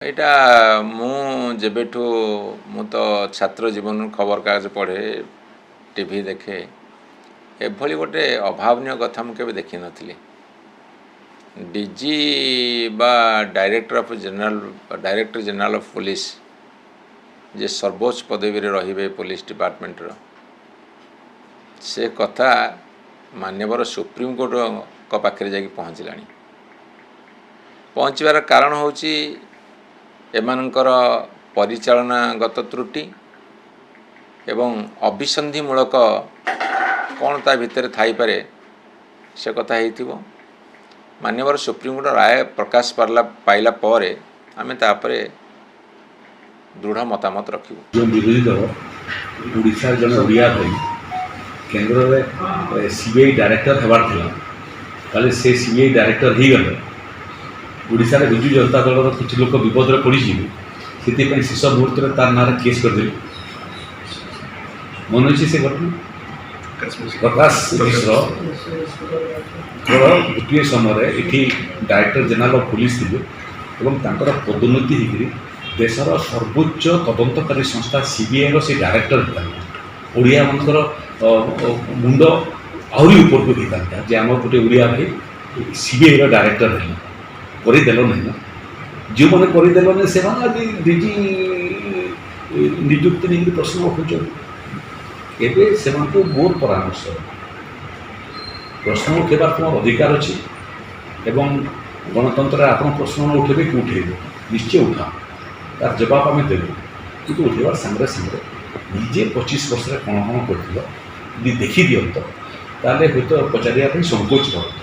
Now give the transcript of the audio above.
ଏଇଟା ମୁଁ ଯେବେଠୁ ମୁଁ ତ ଛାତ୍ର ଜୀବନରୁ ଖବରକାଗଜ ପଢ଼େ, ଟିଭି ଦେଖେ, ଏଭଳି ଗୋଟେ ଅଭାବନୀୟ କଥା ମୁଁ କେବେ ଦେଖିନଥିଲି। ଡିଜି ବା ଡାଇରେକ୍ଟର ଜେନେରାଲ ଅଫ୍ ପୋଲିସ ଯେ ସର୍ବୋଚ୍ଚ ପଦବୀରେ ରହିବେ ପୋଲିସ ଡିପାର୍ଟମେଣ୍ଟର, ସେ କଥା ମାନ୍ୟବର ସୁପ୍ରିମକୋର୍ଟଙ୍କ ପାଖରେ ଯାଇକି ପହଞ୍ଚିଲାଣି। ପହଞ୍ଚିବାର କାରଣ ହେଉଛି ଏମାନଙ୍କର ପରିଚାଳନାଗତ ତ୍ରୁଟି ଏବଂ ଅଭିସନ୍ଧିମୂଳକ କ'ଣ ତା ଭିତରେ ଥାଇପାରେ ସେ କଥା ହେଇଥିବ। ମାନ୍ୟବର ସୁପ୍ରିମକୋର୍ଟ ରାୟ ପ୍ରକାଶ ପାଇଲା ପରେ ଆମେ ତାପରେ ଦୃଢ଼ ମତାମତ ରଖିବୁ। ଯେଉଁ ବିରୋଧୀ ଦଳ ଓଡ଼ିଶାର ଜଣେ ଓଡ଼ିଆ ଭାଇ କେନ୍ଦ୍ରରେ ସିବିଆଇ ଡାଇରେକ୍ଟର ହେବାର ଥିଲା, ତାହେଲେ ସେ ସିବିଆଇ ଡାଇରେକ୍ଟର ହେଇଗଲେ ଓଡ଼ିଶାରେ ବିଜୁ ଜନତା ଦଳର କିଛି ଲୋକ ବିପଦରେ ପଡ଼ିଯିବେ, ସେଥିପାଇଁ ଶେଷ ମୁହୂର୍ତ୍ତରେ ତାର ନାଁରେ କେସ୍ କରିଦେଲେ। ମନେ ଅଛି ସେ ଘଟଣା? ପ୍ରକାଶ ମିଶ୍ର ଗୋଟିଏ ସମୟରେ ଏଠି ଡାଇରେକ୍ଟର ଜେନେରାଲ ଅଫ୍ ପୋଲିସ ଥିଲେ ଏବଂ ତାଙ୍କର ପଦୋନ୍ନତି ହେଇକରି ଦେଶର ସର୍ବୋଚ୍ଚ ତଦନ୍ତକାରୀ ସଂସ୍ଥା ସିବିଆଇର ସେ ଡାଇରେକ୍ଟର ହେଇଥାନ୍ତା। ଓଡ଼ିଆମାନଙ୍କର ମୁଣ୍ଡ ଆହୁରି ଉପରକୁ ହେଇଥାନ୍ତା ଯେ ଆମର ଗୋଟେ ଓଡ଼ିଆ ଭାଇ ସିବିଆଇର ଡାଇରେକ୍ଟର ହେଲେ। କରିଦେଲ ନାହିଁ ନା, ଯେଉଁମାନେ କରିଦେଲ ନାହିଁ ସେମାନେ ଆଜି ଡିଜି ନିଯୁକ୍ତି ନେଇକି ପ୍ରଶ୍ନ ଉଠାଉଛନ୍ତି। ଏବେ ସେମାନଙ୍କୁ ମୋର ପରାମର୍ଶ, ପ୍ରଶ୍ନ ଉଠାଇବାର ତୁମର ଅଧିକାର ଅଛି ଏବଂ ଗଣତନ୍ତ୍ରରେ ଆପଣ ପ୍ରଶ୍ନ ନ ଉଠାଇବେ କି ଉଠାଇବେ, ନିଶ୍ଚୟ ଉଠାଅ, ତାର ଜବାବ ଆମେ ଦେବୁ, କିନ୍ତୁ ଉଠାଇବାର ସାଙ୍ଗରେ ସାଙ୍ଗରେ ନିଜେ 25 ବର୍ଷରେ କ'ଣ କରିଥିଲ ଯଦି ଦେଖିଦିଅନ୍ତ ତାହେଲେ ହୁଏତ ପଚାରିବା ପାଇଁ ସଂକୋଚ କରନ୍ତ।